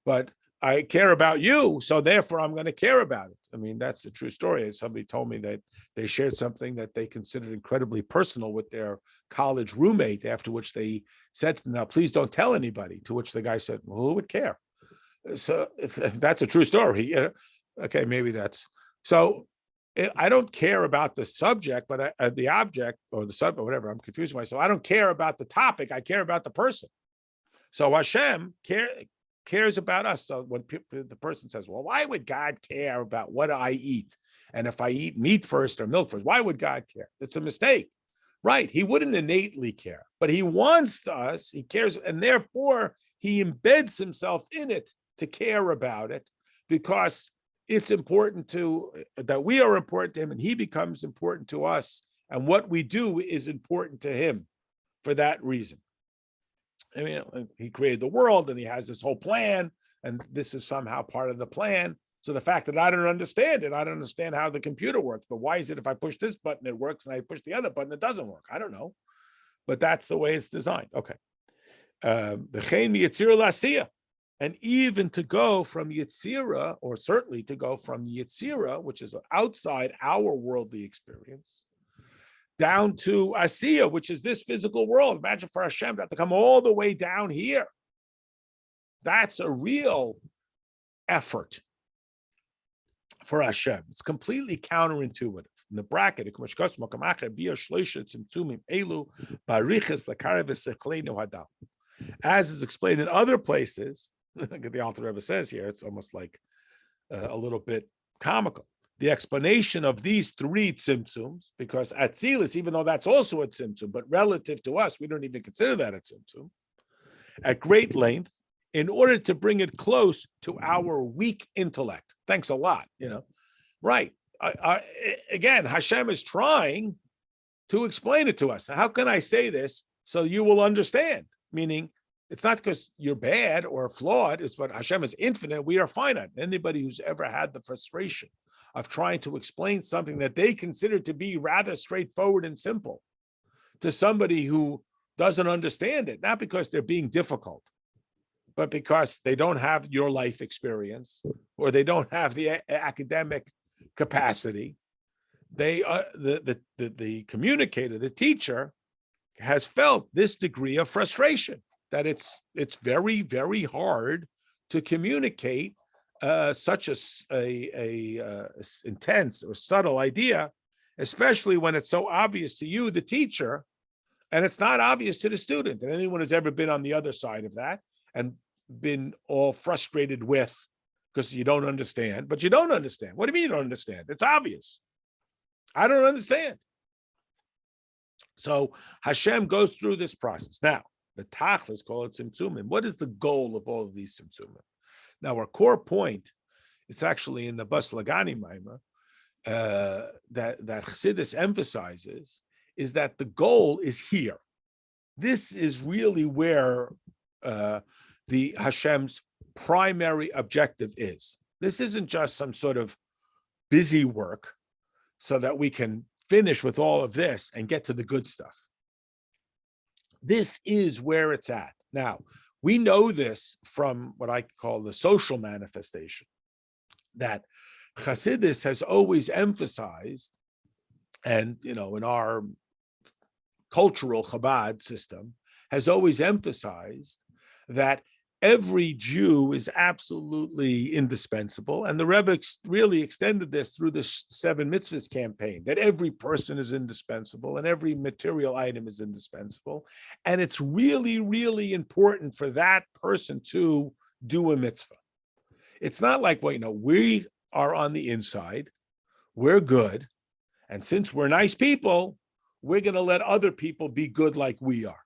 But I care about you, so therefore I'm going to care about it. I mean, that's the true story. Somebody told me that they shared something that they considered incredibly personal with their college roommate, after which they said to them, now, please don't tell anybody, to which the guy said, well, who would care? So if that's a true story. Okay, maybe that's so. I don't care about the subject, but the object or the subject, or whatever. I'm confusing myself. I don't care about the topic. I care about the person. So Hashem cares about us. So when the person says, well, why would God care about what I eat? And if I eat meat first or milk first, why would God care? It's a mistake. Right. He wouldn't innately care, but he wants us, he cares, and therefore he embeds himself in it to care about it, because it's important that we are important to him, and he becomes important to us. And what we do is important to him for that reason. I mean, he created the world and he has this whole plan, and this is somehow part of the plan. So the fact that I don't understand it, I don't understand how the computer works, but why is it if I push this button, it works, and I push the other button, it doesn't work? I don't know, but that's the way it's designed. Okay. And even to go from Yitzira, or certainly to go from Yitzira, which is outside our worldly experience, down to Asiya, which is this physical world. Imagine for Hashem to have to come all the way down here. That's a real effort for Hashem. It's completely counterintuitive. In the bracket, as is explained in other places, the Alter Rebbe says here, it's almost like a little bit comical. The explanation of these three tzimtzums, because Atzilus, even though that's also a tzimtzum, but relative to us, we don't even consider that a tzimtzum, at great length, in order to bring it close to our weak intellect. Thanks a lot, Right. Again, Hashem is trying to explain it to us. Now, how can I say this so you will understand? Meaning, it's not because you're bad or flawed. It's what Hashem is infinite. We are finite. Anybody who's ever had the frustration of trying to explain something that they consider to be rather straightforward and simple to somebody who doesn't understand it, not because they're being difficult, but because they don't have your life experience or they don't have the academic capacity. They the communicator, the teacher, has felt this degree of frustration, that it's very, very hard to communicate such a intense or subtle idea, especially when it's so obvious to you, the teacher, and it's not obvious to the student. And anyone who's ever been on the other side of that and been all frustrated with, because you don't understand, but you don't understand. What do you mean you don't understand? It's obvious. I don't understand. So Hashem goes through this process. Now, the tachlis call it tzimtzumim. What is the goal of all of these tzimtzumim? Now, our core point, it's actually in the Bas Lagani Maimah, that Chassidus emphasizes, is that the goal is here. This is really where the Hashem's primary objective is. This isn't just some sort of busy work so that we can finish with all of this and get to the good stuff. This is where it's at. Now, we know this from what I call the social manifestation, that Chassidus has always emphasized, and in our cultural Chabad system, has always emphasized that every Jew is absolutely indispensable. And the Rebbe really extended this through the 7 Mitzvahs campaign, that every person is indispensable and every material item is indispensable. And it's really, really important for that person to do a mitzvah. It's not like, we are on the inside, we're good. And since we're nice people, we're going to let other people be good like we are.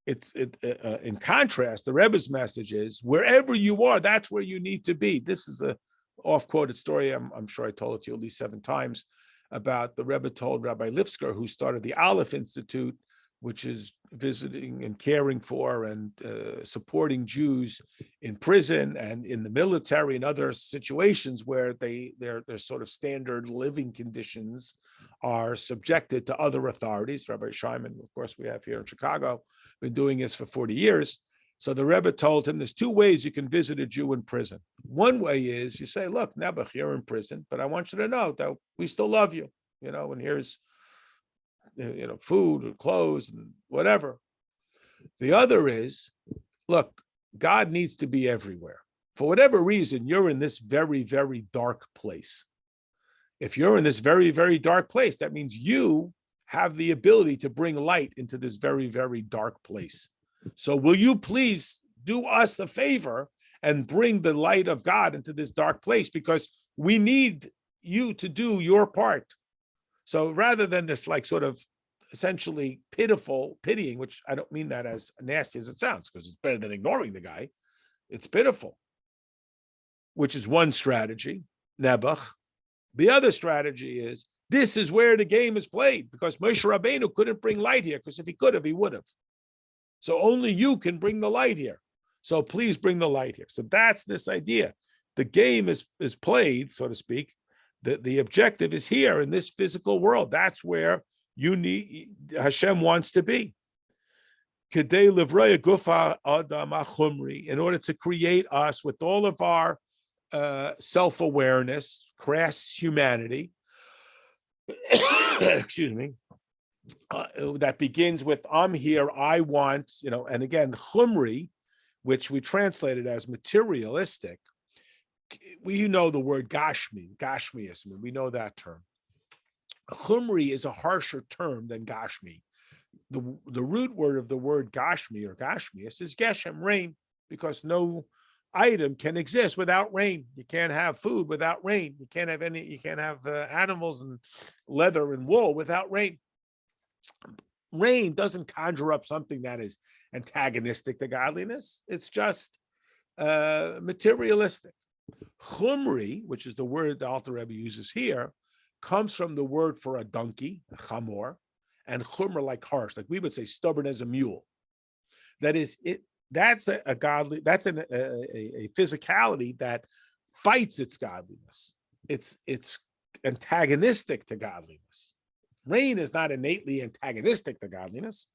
In contrast, the Rebbe's message is, wherever you are, that's where you need to be. This is a off-quoted story. I'm sure I told it to you at least 7 times, about the Rebbe told Rabbi Lipsker, who started the Aleph Institute, which is visiting and caring for and supporting Jews in prison and in the military and other situations where their sort of standard living conditions are subjected to other authorities. Rabbi Shimon, of course, we have here in Chicago, been doing this for 40 years. So the Rebbe told him there's two ways you can visit a Jew in prison. One way is you say, look, Nebuch, you're in prison, but I want you to know that we still love you, and here's, food and clothes and whatever. The other is, look, God needs to be everywhere. For whatever reason, you're in this very, very dark place. If you're in this very, very dark place, that means you have the ability to bring light into this very, very dark place. So will you please do us a favor and bring the light of God into this dark place, because we need you to do your part. So rather than this sort of essentially pitying, which I don't mean that as nasty as it sounds, because it's better than ignoring the guy. It's pitiful, which is one strategy, Nebuch. The other strategy is, this is where the game is played, because Moshe Rabbeinu couldn't bring light here, because if he could have, he would have. So only you can bring the light here. So please bring the light here. So that's this idea. The game is played, so to speak. The objective is here in this physical world. That's where Hashem wants to be. In order to create us with all of our self-awareness, crass humanity, excuse me, that begins with I'm here, I want, and again, chumri, which we translated as materialistic. We know the word gashmiism, we know that term. Chumri is a harsher term than gashmi. The root word of the word gashmi or gashmius is geshem, rain, because no item can exist without rain. You can't have food without rain. You can't have animals and leather and wool without rain. Rain doesn't conjure up something that is antagonistic to godliness. It's just materialistic. Chumri, which is the word the Alter Rebbe uses here, comes from the word for a donkey, a chamor, and chumra, like harsh, like we would say stubborn as a mule. That is it. That's a physicality that fights its godliness. It's antagonistic to godliness. Rain is not innately antagonistic to godliness.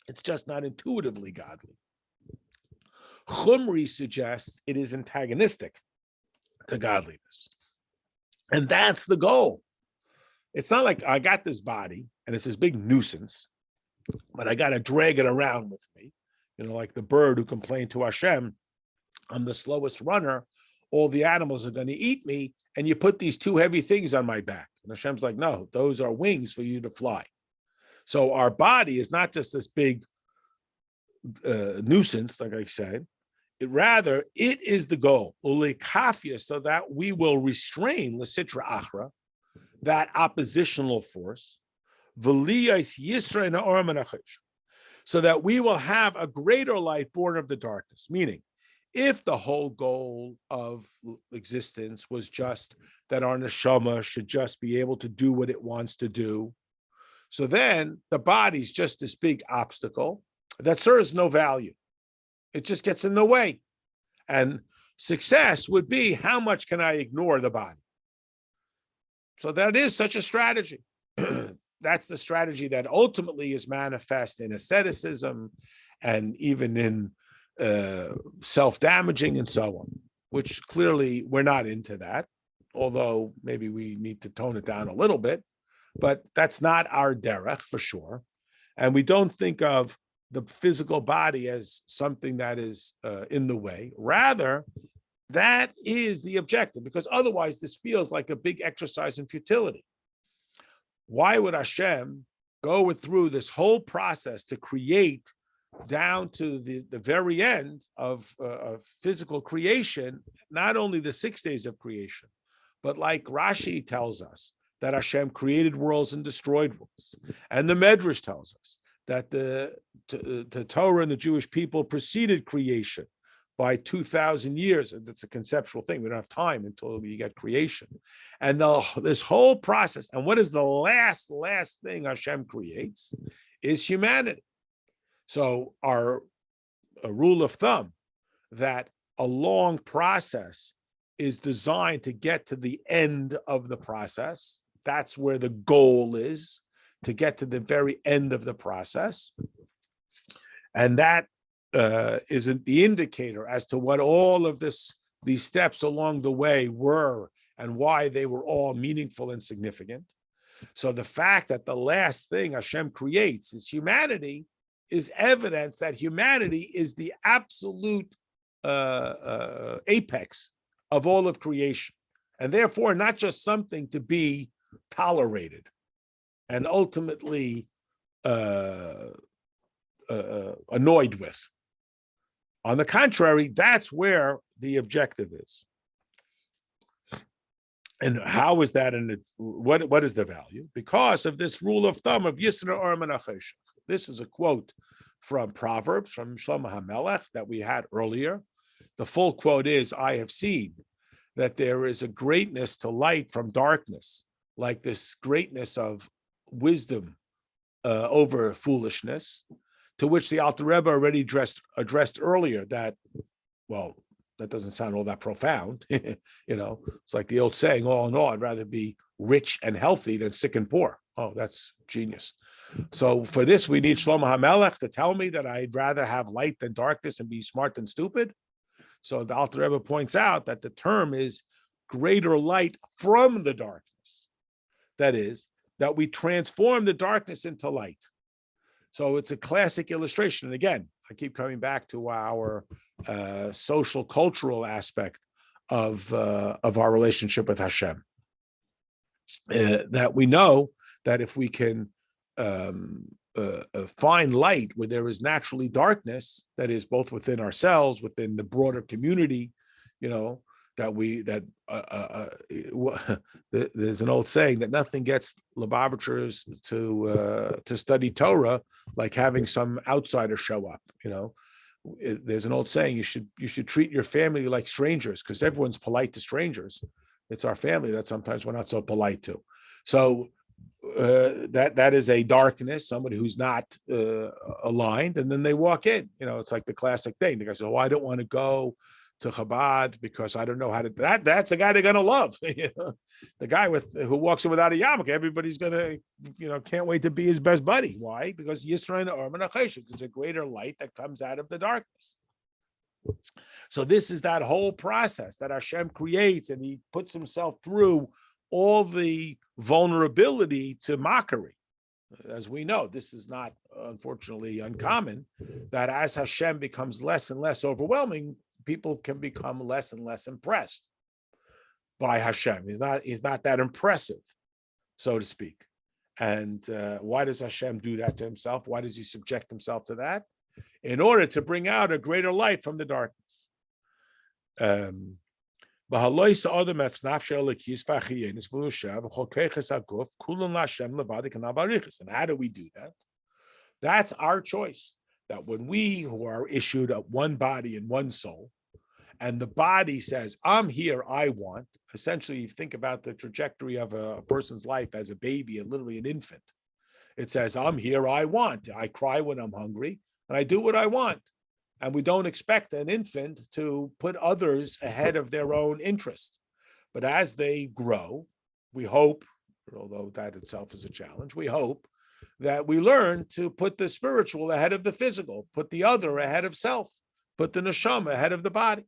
It's just not intuitively godly. Chumri suggests it is antagonistic to godliness. And that's the goal. It's not like I got this body and it's this big nuisance, but I got to drag it around with me. Like the bird who complained to Hashem, I'm the slowest runner. All the animals are going to eat me. And you put these two heavy things on my back. And Hashem's like, no, those are wings for you to fly. So our body is not just this big nuisance, like I said. It is the goal, ulikafia, so that we will restrain l'sitra achra, that oppositional force, v'liyas yisra na'or menachish, so that we will have a greater light born of the darkness. Meaning, if the whole goal of existence was just that our neshama should just be able to do what it wants to do, so then the body's just this big obstacle that serves no value. It just gets in the way. And success would be, how much can I ignore the body? So that is such a strategy. That's the strategy that ultimately is manifest in asceticism and even in self-damaging and so on, which clearly we're not into that, although maybe we need to tone it down a little bit, but that's not our derech for sure. And we don't think of the physical body as something that is in the way. Rather, that is the objective, because otherwise this feels like a big exercise in futility. Why would Hashem go through this whole process to create down to the very end of physical creation, not only the 6 days of creation, but like Rashi tells us, that Hashem created worlds and destroyed worlds. And the Medrash tells us that the Torah and the Jewish people preceded creation by 2,000 years. And that's a conceptual thing. We don't have time until we get creation. And this whole process, and what is the last thing Hashem creates is humanity. So a rule of thumb that a long process is designed to get to the end of the process. That's where the goal is, to get to the very end of the process. And that isn't the indicator as to what all of these steps along the way were and why they were all meaningful and significant. So the fact that the last thing Hashem creates is humanity is evidence that humanity is the absolute apex of all of creation, and therefore not just something to be tolerated and ultimately annoyed with. On the contrary, that's where the objective is. And how is that? And what is the value? Because of this rule of thumb of Yitzira or Menacheshach. This is a quote from Proverbs, from Shlomo HaMelech that we had earlier. The full quote is, I have seen that there is a greatness to light from darkness, like this greatness of wisdom over foolishness, to which the Alter Rebbe already addressed earlier that, well, that doesn't sound all that profound. It's like the old saying, all in all, I'd rather be rich and healthy than sick and poor. Oh, that's genius. So for this, we need Shlomo HaMelech to tell me that I'd rather have light than darkness and be smart than stupid. So the Alter Rebbe points out that the term is greater light from the darkness. That is, that we transform the darkness into light. So it's a classic illustration. And again, I keep coming back to our social, cultural aspect of our relationship with Hashem. That we know that if we can find light where there is naturally darkness, that is both within ourselves, within the broader community, there's an old saying that nothing gets Lubavitchers to study Torah like having some outsider show up. There's an old saying, you should treat your family like strangers, because everyone's polite to strangers. It's our family that sometimes we're not so polite to. So that is a darkness, somebody who's not aligned, and then they walk in. It's like the classic thing. The guy says, "Oh, I don't want to go to Chabad because I don't know how to." That's the guy they're gonna love. The guy who walks in without a yarmulke, everybody's gonna, can't wait to be his best buddy. Why? Because Yisrael or Menacheshach is a greater light that comes out of the darkness. So this is that whole process that Hashem creates, and He puts Himself through all the vulnerability to mockery. As we know, this is not, unfortunately, uncommon, that as Hashem becomes less and less overwhelming, people can become less and less impressed by Hashem. He's not that impressive, so to speak. And why does Hashem do that to Himself? Why does He subject Himself to that? In order to bring out a greater light from the darkness. And how do we do that? That's our choice. That when we who are issued one body and one soul, and the body says, I'm here, I want. Essentially, you think about the trajectory of a person's life as a baby and literally an infant. It says, I'm here, I want. I cry when I'm hungry, and I do what I want. And we don't expect an infant to put others ahead of their own interest. But as they grow, we hope, although that itself is a challenge, we hope that we learn to put the spiritual ahead of the physical, put the other ahead of self, put the neshama ahead of the body.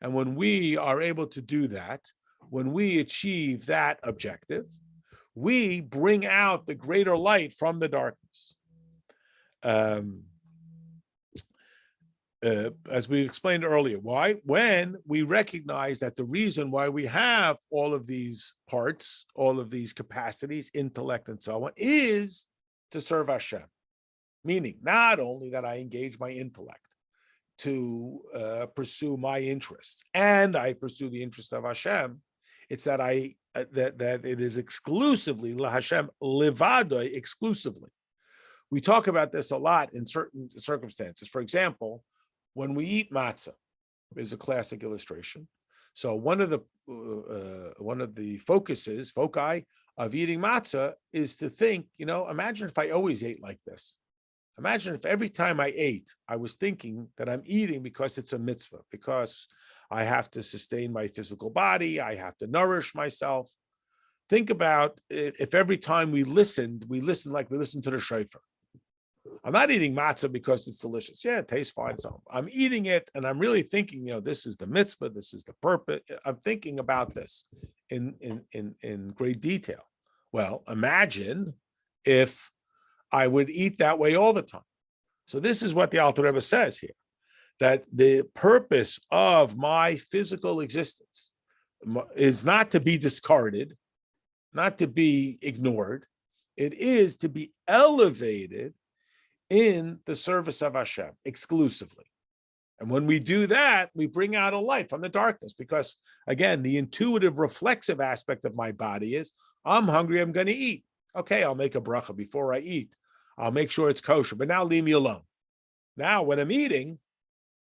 And when we are able to do that, when we achieve that objective, we bring out the greater light from the darkness. As we explained earlier, why? When we recognize that the reason why we have all of these parts, all of these capacities, intellect and so on, is to serve Hashem. Meaning, not only that I engage my intellect to pursue my interests, and I pursue the interest of Hashem, it's that that it is exclusively Hashem levado, exclusively. We talk about this a lot in certain circumstances. For example, when we eat matzah, is a classic illustration. So one of the foci of eating matzah is to think, imagine if I always ate like this. Imagine if every time I ate, I was thinking that I'm eating because it's a mitzvah, because I have to sustain my physical body, I have to nourish myself. Think about if every time we listened like we listened to the shofar. I'm not eating matzah because it's delicious. Yeah, it tastes fine. So I'm eating it, and I'm really thinking, this is the mitzvah, this is the purpose. I'm thinking about this in great detail. Well, imagine if I would eat that way all the time. So this is what the Alter Rebbe says here, that the purpose of my physical existence is not to be discarded, not to be ignored. It is to be elevated in the service of Hashem exclusively. And when we do that, we bring out a light from the darkness, because again, the intuitive reflexive aspect of my body is, I'm hungry, I'm going to eat. Okay, I'll make a bracha before I eat. I'll make sure it's kosher, but now leave me alone. Now, when I'm eating,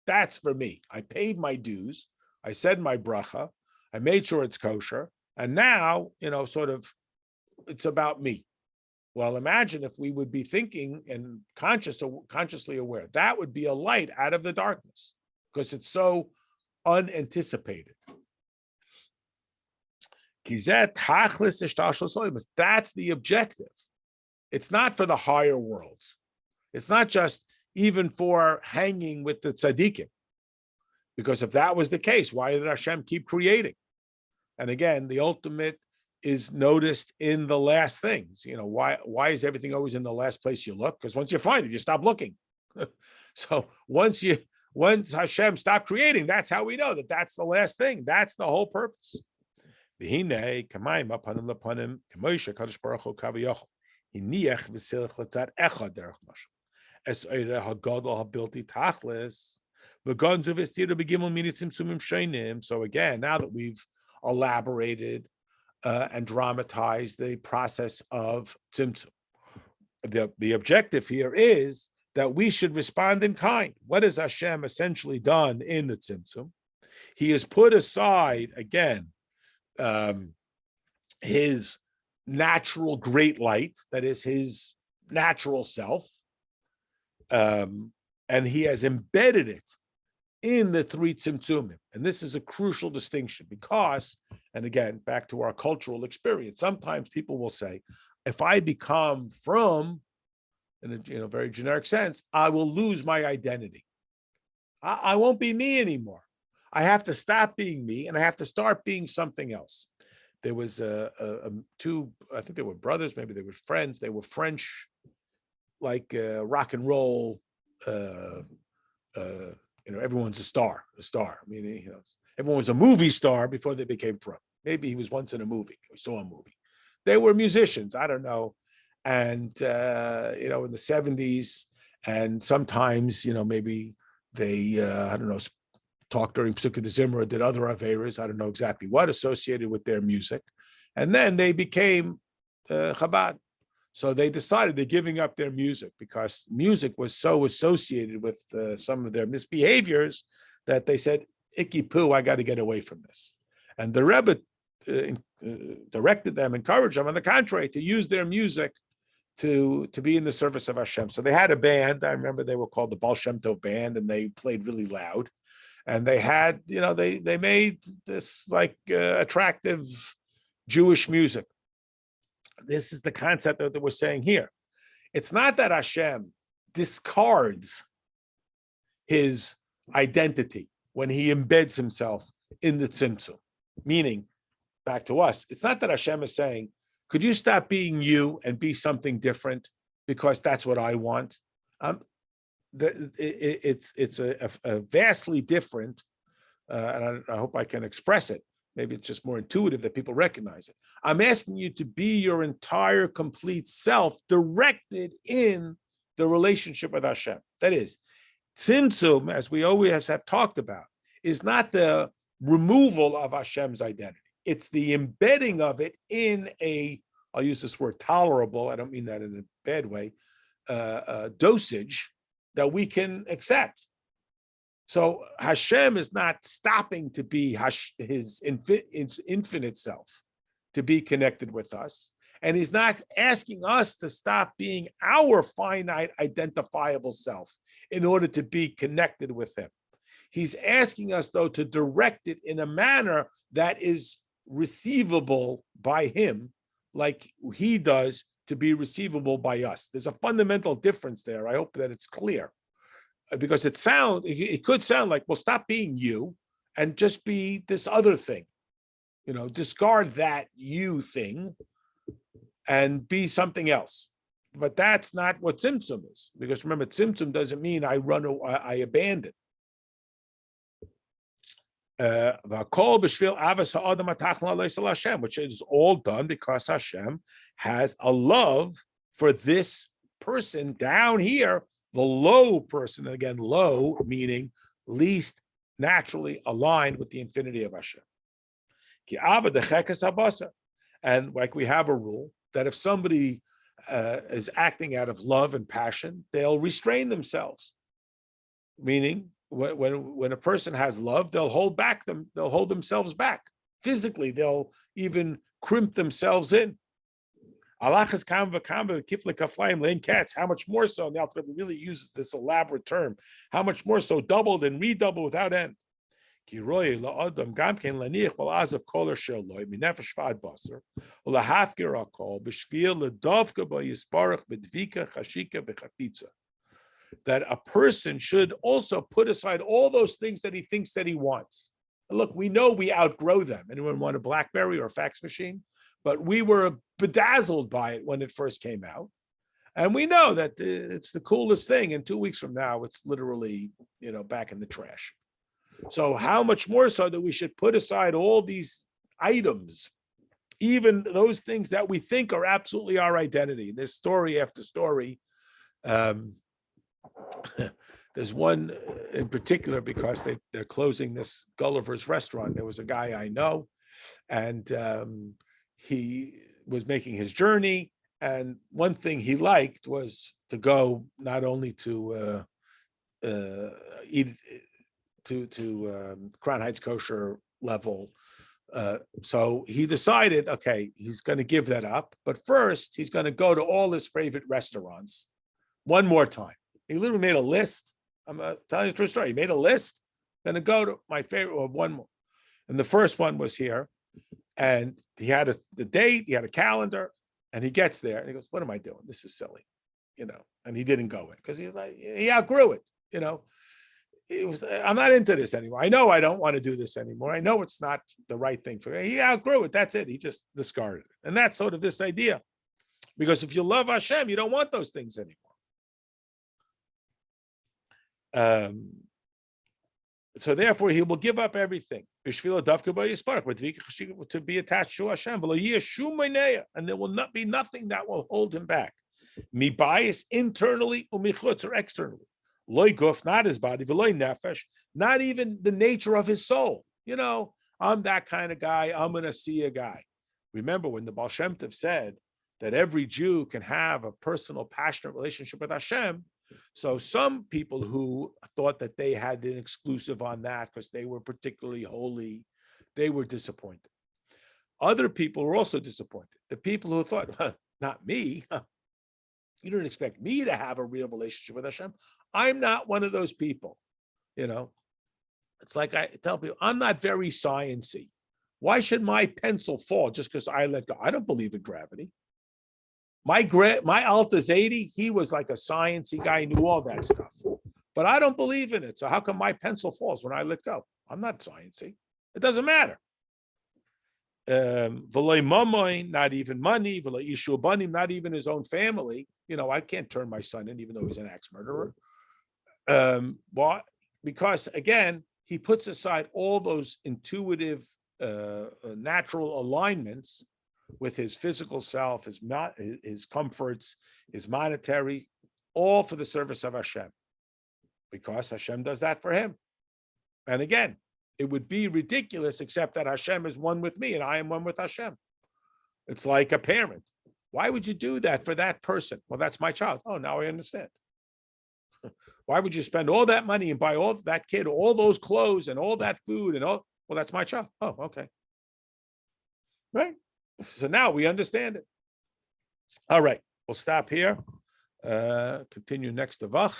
that's for me. I paid my dues. I said my bracha. I made sure it's kosher. And now, it's about me. Well, imagine if we would be thinking and consciously aware. That would be a light out of the darkness, because it's so unanticipated. That's the objective. It's not for the higher worlds. It's not just even for hanging with the tzaddikim. Because if that was the case, why did Hashem keep creating? And again, the ultimate is noticed in the last things. Why is everything always in the last place you look? Because once you find it, you stop looking. So once Hashem stopped creating, that's how we know that that's the last thing. That's the whole purpose. So again, now that we've elaborated and dramatize the process of tzimtzum, the objective here is that we should respond in kind. What has Hashem essentially done in the tzimtzum? He has put aside, again, his natural great light, that is his natural self, and he has embedded it in the three tzimtzumim. And this is a crucial distinction because, and again, back to our cultural experience, sometimes people will say, if I become from, in a very generic sense, I will lose my identity. I won't be me anymore. I have to stop being me and I have to start being something else. There was two, I think they were brothers, maybe they were friends. They were French, like rock and roll, everyone's a star. I mean, everyone was a movie star before they became from. Maybe he was once in a movie, or saw a movie. They were musicians, I don't know. And, in the 70s, and sometimes, maybe they, talked during Pesukei D'Zimra, did other Averas, I don't know exactly what, associated with their music. And then they became Chabad. So they decided they're giving up their music because music was so associated with some of their misbehaviors that they said, icky poo, I got to get away from this. And the Rebbe directed them, encouraged them, on the contrary, to use their music to be in the service of Hashem. So they had a band. I remember they were called the Baal Shem Tov Band, and they played really loud. And they had, they made this attractive Jewish music. This is the concept that we're saying here. It's not that Hashem discards his identity when he embeds himself in the tzimtzum. Meaning, back to us, it's not that Hashem is saying, could you stop being you and be something different because that's what I want? It's a vastly different, and I hope I can express it. Maybe it's just more intuitive that people recognize it. I'm asking you to be your entire complete self directed in the relationship with Hashem. That is, tzimtzum, as we always have talked about, is not the removal of Hashem's identity. It's the embedding of it in I'll use this word tolerable, I don't mean that in a bad way, dosage that we can accept. So Hashem is not stopping to be his infinite self, to be connected with us. And he's not asking us to stop being our finite identifiable self in order to be connected with him. He's asking us, though, to direct it in a manner that is receivable by him, like he does to be receivable by us. There's a fundamental difference there. I hope that it's clear, because it could sound like, well, stop being you and just be this other thing. Discard that you thing and be something else. But that's not what tzimtzum is, because remember, tzimtzum doesn't mean I abandon. Which is all done because Hashem has a love for this person down here, the low person. And again, low meaning least naturally aligned with the infinity of Hashem. And like we have a rule that if somebody is acting out of love and passion, they'll restrain themselves. Meaning, when a person has love, they'll hold themselves back. Physically, they'll even crimp themselves in. How much more so? And the Alter Rebbe really uses this elaborate term. How much more so? Doubled and redoubled without end. That a person should also put aside all those things that he thinks that he wants. And look, we know we outgrow them. Anyone want a BlackBerry or a fax machine? But we were bedazzled by it when it first came out. And we know that it's the coolest thing. And 2 weeks from now, it's literally, back in the trash. So how much more so that we should put aside all these items, even those things that we think are absolutely our identity. There's story after story. There's one in particular, because they're closing this Gulliver's restaurant. There was a guy I know, and he was making his journey. And one thing he liked was to go not only to eat to Crown Heights kosher level. So he decided, okay, he's going to give that up. But first, he's going to go to all his favorite restaurants one more time. He literally made a list. I'm telling you a true story. He made a list. Going to go to my favorite one more. And the first one was here. And he had the date. He had a calendar. And he gets there. And he goes, what am I doing? This is silly. And he didn't go in because he's like, he outgrew it. I'm not into this anymore. I know I don't want to do this anymore. I know it's not the right thing for me. He outgrew it. That's it. He just discarded it. And that's sort of this idea. Because if you love Hashem, you don't want those things anymore. So therefore, he will give up everything to be attached to Hashem. And there will not be nothing that will hold him back. Mi bias internally or externally. Loy guf, not his body, v'loy nefesh, not even the nature of his soul. I'm that kind of guy. I'm an Asiya guy. Remember when the Baal Shem Tov said that every Jew can have a personal, passionate relationship with Hashem. So some people who thought that they had an exclusive on that because they were particularly holy, they were disappointed. Other people were also disappointed. The people who thought, not me. You don't expect me to have a real relationship with Hashem. I'm not one of those people. It's like I tell people, I'm not very sciencey. Why should my pencil fall just because I let go? I don't believe in gravity. My Alta's 80, he was like a sciencey guy, knew all that stuff. But I don't believe in it. So how come my pencil falls when I let go? I'm not sciencey. It doesn't matter. Not even money, not even his own family. I can't turn my son in, even though he's an axe murderer. Why? Because again, he puts aside all those intuitive, natural alignments with his physical self, his comforts, his monetary, all for the service of Hashem. Because Hashem does that for him. And again, it would be ridiculous, except that Hashem is one with me and I am one with Hashem. It's like a parent. Why would you do that for that person? Well, that's my child. Oh, now I understand. Why would you spend all that money and buy all that kid, all those clothes and all that food and all? Well, that's my child. Oh, okay. Right. So now we understand it. All right. We'll stop here. Continue next to Vach.